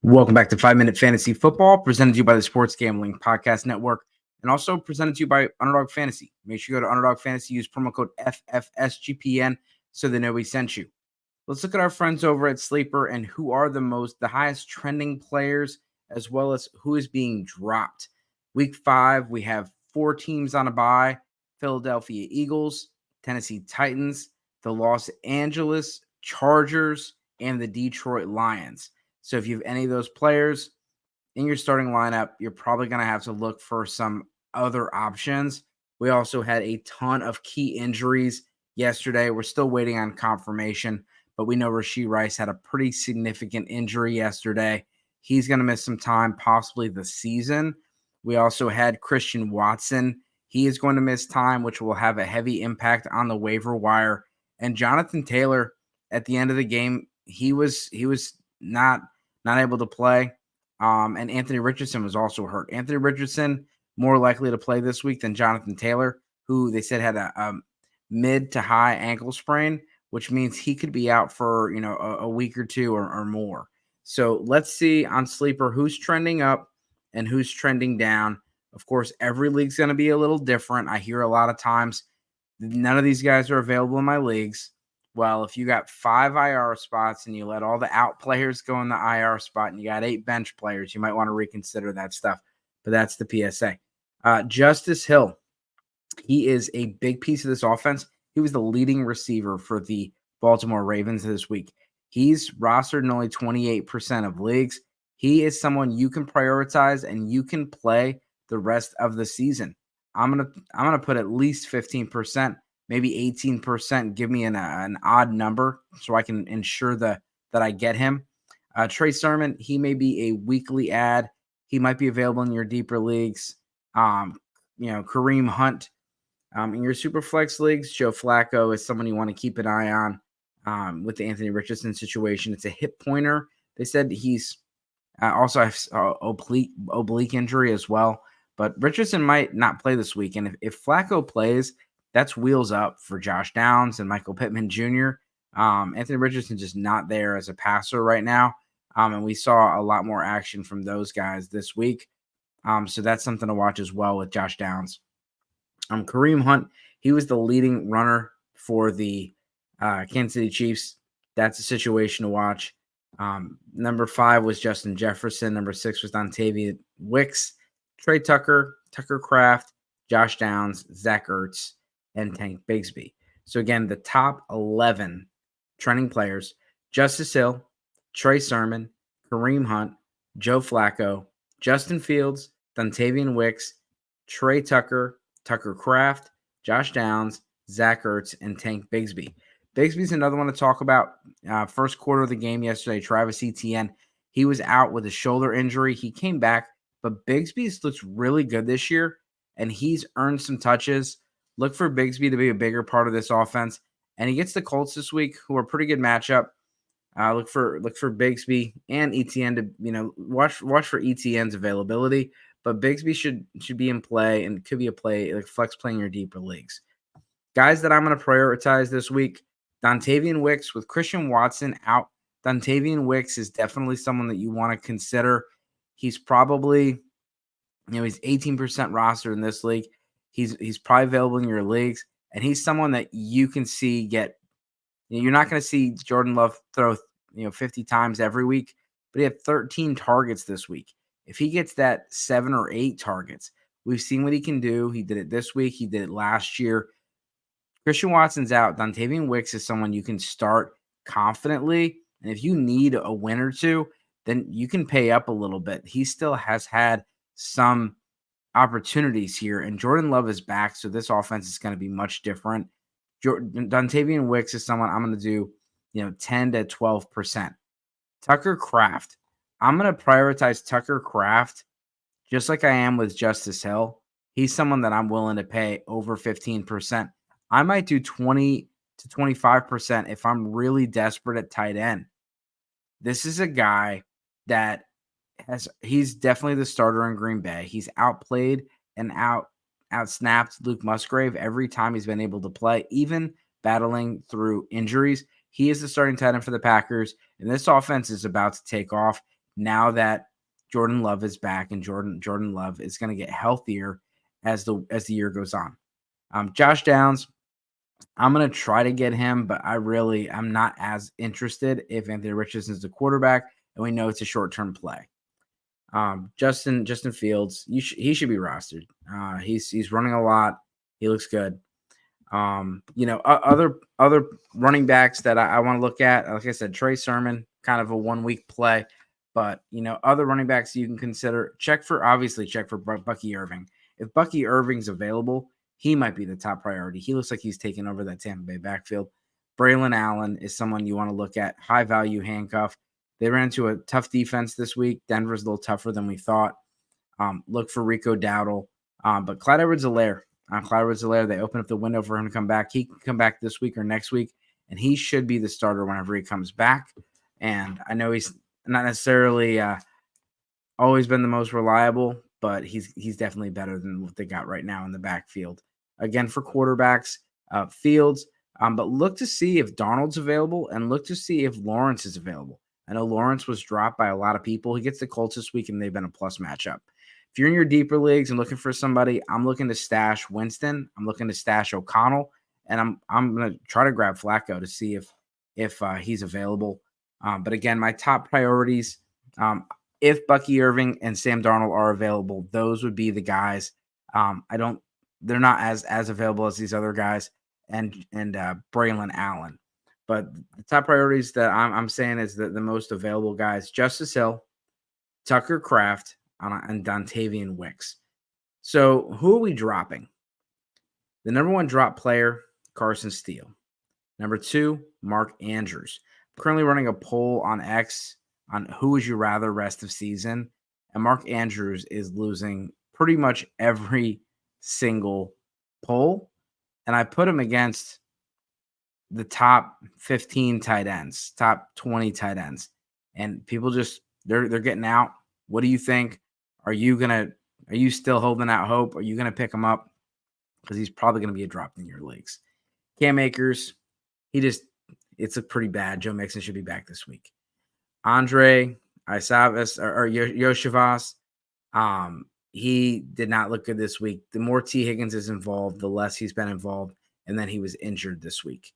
Welcome back to 5 Minute Fantasy Football, presented to you by the Sports Gambling Podcast Network, and also presented to you by Underdog Fantasy. Make sure you go to Underdog Fantasy, use promo code FFSGPN so they know we sent you. Let's look at our friends over at Sleeper and who are the highest trending players, as well as who is being dropped. Week 5, we have 4 teams on a bye: Philadelphia Eagles, Tennessee Titans, the Los Angeles Chargers, and the Detroit Lions. So if you have any of those players in your starting lineup, you're probably going to have to look for some other options. We also had a ton of key injuries yesterday. We're still waiting on confirmation, but we know Rashee Rice had a pretty significant injury yesterday. He's going to miss some time, possibly the season. We also had Christian Watson. He is going to miss time, which will have a heavy impact on the waiver wire. And Jonathan Taylor, at the end of the game, he was not able to play. And Anthony Richardson was also hurt. Anthony Richardson more likely to play this week than Jonathan Taylor, who they said had a mid to high ankle sprain, which means he could be out for a week or two or more. So let's see on Sleeper who's trending up and who's trending down. Of course, every league's going to be a little different. I hear a lot of times none of these guys are available in my leagues. Well, if you got 5 IR spots and you let all the out players go in the IR spot and you got 8 bench players, you might want to reconsider that stuff. But that's the PSA. Justice Hill, he is a big piece of this offense. He was the leading receiver for the Baltimore Ravens this week. He's rostered in only 28% of leagues. He is someone you can prioritize and you can play the rest of the season. I'm gonna put at least 15%. Maybe 18%. Give me an odd number so I can ensure that I get him. Trey Sermon, he may be a weekly ad. He might be available in your deeper leagues. Kareem Hunt. In your super flex leagues, Joe Flacco is someone you want to keep an eye on with the Anthony Richardson situation. It's a hip pointer. They said he's also has oblique injury as well. But Richardson might not play this week. And if Flacco plays, that's wheels up for Josh Downs and Michael Pittman Jr. Anthony Richardson just not there as a passer right now. And we saw a lot more action from those guys this week. So that's something to watch as well with Josh Downs. Kareem Hunt, he was the leading runner for the Kansas City Chiefs. That's a situation to watch. Number 5 was Justin Jefferson. Number 6 was Dontavian Wicks, Trey Tucker, Tucker Kraft, Josh Downs, Zach Ertz, and Tank Bigsby. So again, the top 11 trending players: Justice Hill, Trey Sermon, Kareem Hunt, Joe Flacco, Justin Fields, Dontavian Wicks, Trey Tucker, Tucker Kraft, Josh Downs, Zach Ertz, and Tank Bigsby. Bigsby's another one to talk about. First quarter of the game yesterday, Travis Etienne, he was out with a shoulder injury. He came back, but Bigsby looks really good this year, and he's earned some touches. Look for Bigsby to be a bigger part of this offense. And he gets the Colts this week, who are a pretty good matchup. Look for Bigsby and Etienne to, watch for Etienne's availability. But Bigsby should be in play and could be a play, like flex play in your deeper leagues. Guys that I'm going to prioritize this week: Dontavian Wicks. With Christian Watson out, Dontavian Wicks is definitely someone that you want to consider. He's probably, he's 18% rostered in this league. He's probably available in your leagues, and he's someone that you can see get. You're not going to see Jordan Love throw 50 times every week, but he had 13 targets this week. If he gets that 7 or 8 targets, we've seen what he can do. He did it this week. He did it last year. Christian Watson's out. Dontavian Wicks is someone you can start confidently, and if you need a win or two, then you can pay up a little bit. He still has had some opportunities here, and Jordan Love is back, so this offense is going to be much different. Dontavian Wicks is someone I'm going to do 10 to 12%. Tucker Kraft, I'm going to prioritize Tucker Kraft just like I am with Justice Hill. He's someone that I'm willing to pay over 15%. I might do 20 to 25% if I'm really desperate at tight end. This is a guy that he's definitely the starter in Green Bay. He's outplayed and outsnapped Luke Musgrave every time he's been able to play, even battling through injuries. He is the starting tight end for the Packers, and this offense is about to take off. now that Jordan Love is back, and Jordan Love is going to get healthier as the year goes on. Josh Downs, I'm going to try to get him, but I'm not as interested if Anthony Richardson is the quarterback, and we know it's a short-term play. Justin Fields, he should be rostered. He's running a lot. He looks good. Other running backs that I want to look at, like I said, Trey Sermon, kind of a 1 week play, but other running backs you can consider. Check for Bucky Irving. If Bucky Irving's available, he might be the top priority. He looks like he's taking over that Tampa Bay backfield. Braylon Allen is someone you want to look at. High value handcuff. They ran into a tough defense this week. Denver's a little tougher than we thought. Look for Rico Dowdle. But Clyde Edwards-Helair, they open up the window for him to come back. He can come back this week or next week, and he should be the starter whenever he comes back. And I know he's not necessarily always been the most reliable, but he's definitely better than what they got right now in the backfield. Again, for quarterbacks, Fields, but look to see if Darnold's available, and look to see if Lawrence is available. I know Lawrence was dropped by a lot of people. He gets the Colts this week, and they've been a plus matchup. If you're in your deeper leagues and looking for somebody, I'm looking to stash Winston. I'm looking to stash O'Connell, and I'm going to try to grab Flacco to see if he's available. But again, my top priorities, if Bucky Irving and Sam Darnold are available, those would be the guys. They're not as available as these other guys and Braylon Allen. But the top priorities that I'm saying is the most available guys: Justice Hill, Tucker Kraft, and Dontavian Wicks. So who are we dropping? The number 1 drop player, Carson Steele. Number 2, Mark Andrews. I'm currently running a poll on X on who would you rather rest of season, and Mark Andrews is losing pretty much every single poll, and I put him against the top 15 tight ends, top 20 tight ends, and people just they're getting out. What do you think? Are you still holding out hope? Are you gonna pick him up? Because he's probably gonna be a drop in your leagues. Cam Akers, it's a pretty bad. Joe Mixon should be back this week. Andre Isavas or Yoshivas, he did not look good this week. The more T. Higgins is involved, the less he's been involved, and then he was injured this week.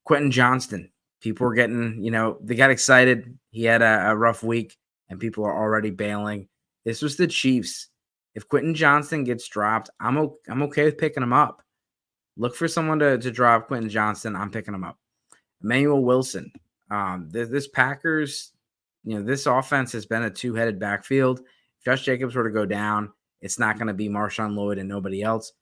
Quentin Johnston, people were getting, they got excited. He had a rough week, and people are already bailing. This was the Chiefs. If Quentin Johnston gets dropped, I'm okay with picking him up. Look for someone to drop Quentin Johnston. I'm picking him up. Emmanuel Wilson. This Packers, this offense has been a two-headed backfield. If Josh Jacobs were to go down, it's not going to be Marshawn Lloyd and nobody else.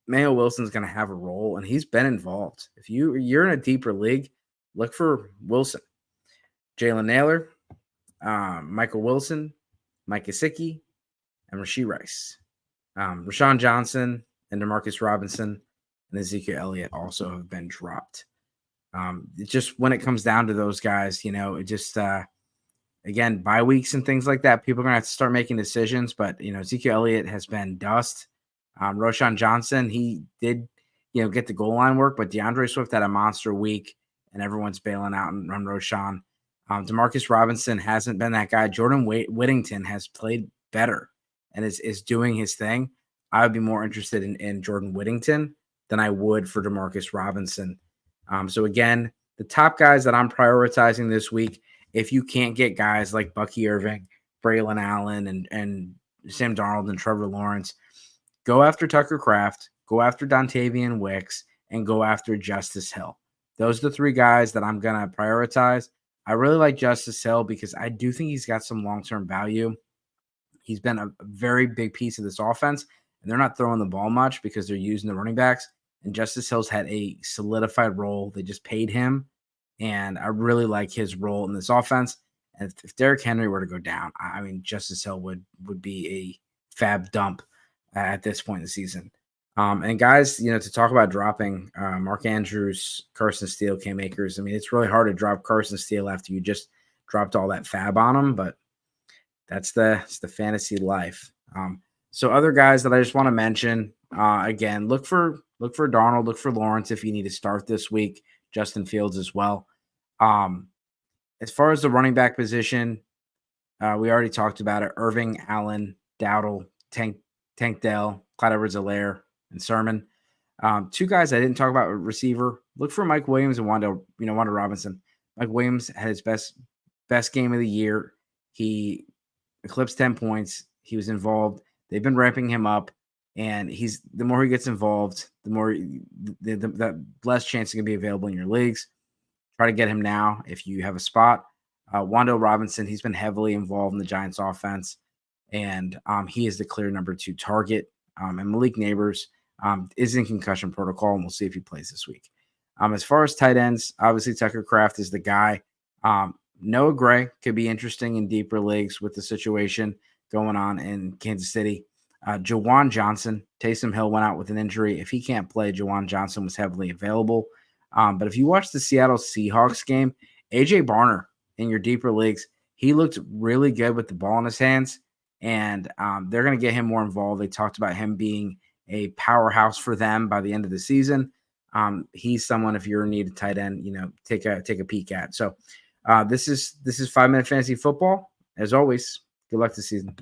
Emmanuel Wilson's going to have a role, and he's been involved. If you're in a deeper league, look for Wilson. Jalen Naylor, Michael Wilson, Mike Gesicki, and Rashee Rice. Rashawn Johnson and DeMarcus Robinson and Ezekiel Elliott also have been dropped. Just when it comes down to those guys, it just again, bye weeks and things like that, people are going to have to start making decisions. But, Ezekiel Elliott has been dust. Rashawn Johnson, he did, get the goal line work, but DeAndre Swift had a monster week, and everyone's bailing out on Rashawn. DeMarcus Robinson hasn't been that guy. Jordan Whittington has played better and is doing his thing. I would be more interested in Jordan Whittington than I would for DeMarcus Robinson. So again, the top guys that I'm prioritizing this week, if you can't get guys like Bucky Irving, Braylon Allen, and Sam Darnold and Trevor Lawrence, go after Tucker Kraft, go after Dontavian Wicks, and go after Justice Hill. Those are the three guys that I'm going to prioritize. I really like Justice Hill because I do think he's got some long-term value. He's been a very big piece of this offense, and they're not throwing the ball much because they're using the running backs. And Justice Hill's had a solidified role. They just paid him, and I really like his role in this offense. And if Derrick Henry were to go down, I mean, Justice Hill would be a FAAB dump at this point in the season. And guys, to talk about dropping Mark Andrews, Carson Steele, Cam Akers, I mean, it's really hard to drop Carson Steele after you just dropped all that FAAB on him, but it's the fantasy life. So other guys that I just want to mention, again, look for Darnold, look for Lawrence if you need to start this week, Justin Fields as well. As far as the running back position, We already talked about it. Irving, Allen, Dowdle, Tank Dell, Clyde Edwards-Helair, and Sermon. Two guys I didn't talk about receiver. Look for Mike Williams and Wanda Robinson. Mike Williams had his best game of the year. He eclipsed 10 points. He was involved. They've been ramping him up, and the more he gets involved, the more the less chance he can be available in your leagues. Try to get him now if you have a spot. Wando Robinson, he's been heavily involved in the Giants offense, and he is the clear number 2 target. And Malik Neighbors is in concussion protocol, and we'll see if he plays this week. As far as tight ends, obviously Tucker Kraft is the guy. Noah Gray could be interesting in deeper leagues with the situation going on in Kansas City. Jawan Johnson, Taysom Hill went out with an injury. If he can't play, Jawan Johnson was heavily available. But if you watch the Seattle Seahawks game, AJ Barner in your deeper leagues, he looked really good with the ball in his hands, and they're going to get him more involved. They talked about him being a powerhouse for them by the end of the season. He's someone, if you're in need of tight end, take a peek at. So this is 5-minute fantasy football. As always, good luck this season.